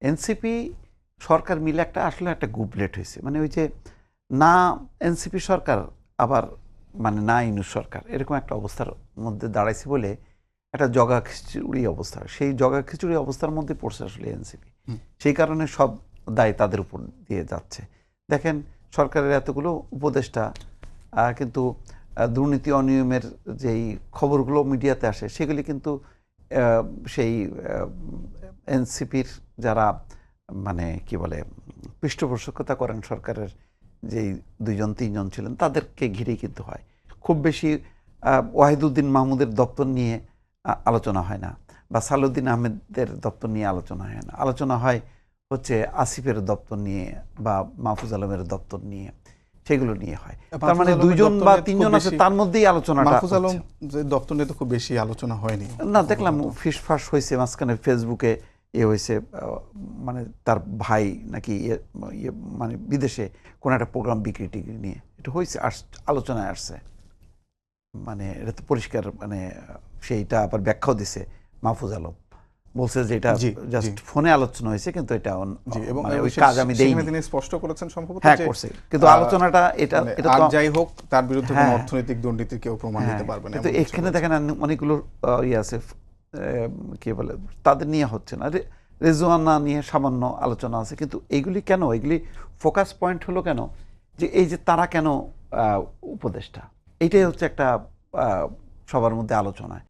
NCP সরকার মিলে আসলে একটা গুবলেট হয়েছে, মানে ওই যে না এনসিপি সরকার আবার মানে না ইউনূস সরকার, এরকম একটা অবস্থার মধ্যে দাঁড়াইছে বলে একটা জগা খিচুড়ি অবস্থা, সেই জগা খিচুড়ি অবস্থার মধ্যে পড়ছে আসলে এনসিপি। সেই কারণে সব দায় তাদের উপর দিয়ে যাচ্ছে। দেখেন সরকারের এতগুলো উপদেষ্টা, কিন্তু দুর্নীতি অনিয়মের যেই খবরগুলো মিডিয়াতে আসে সেগুলি কিন্তু সেই এনসিপির যারা মানে কি বলে পৃষ্ঠপোষকতা করেন সরকারের, যেই 2-3 জন ছিলেন তাদেরকে ঘিরেই কিন্তু হয়। খুব বেশি ওয়াহিদুদ্দিন মাহমুদের দপ্তর নিয়ে আলোচনা হয় না, বা সালাউদ্দিন আহমেদের দপ্তর নিয়ে আলোচনা হয় না। আলোচনা হয় হচ্ছে আসিফের দপ্তর নিয়ে বা মাহফুজ আলমের দপ্তর নিয়ে, সেগুলো নিয়ে হয়। তার মানে 2 বা 3 জন আছে, তার মধ্যেই আলোচনাটা। মাহফুজ আলম যে দপ্তর নিয়ে তো খুব বেশি আলোচনা হয়নি না, দেখলাম ফিসফাস হয়েছে মাঝখানে, ফেসবুকে হয়েছে, মানে তার ভাই নাকি মানে বিদেশে কোন একটা প্রোগ্রাম বিক্রি টিক্রি নিয়ে এটা হয়েছে, আলোচনায় আসছে। মানে এটা তো পরিষ্কার, মানে সেইটা আবার ব্যাখ্যাও দিছে মাহফুজ আলম, বলছে যে এটা জাস্ট ফোনে আলোচনা হয়েছে, কিন্তু এটা মানে ওই কাজ আমি দেইনি। তিনি স্পষ্ট করেছেন সম্ভবত, হ্যাঁ করছে, কিন্তু আলোচনাটা এটা তো যাই হোক, তার বিরুদ্ধে কোনো অর্থনৈতিক দুর্নীতির কেউ প্রমাণ দিতে পারবে না। কিন্তু এখানে দেখেন অনেকগুলো আছে কি বলে, তাদের নিয়ে হচ্ছে না। রেজওয়ানা নিয়ে সামান্য আলোচনা আছে, কিন্তু এইগুলি কেন, এগুলি ফোকাস পয়েন্ট হলো কেন যে এই যে তারা কেন উপদেষ্টা, এইটাই হচ্ছে একটা সবার মধ্যে আলোচনায়।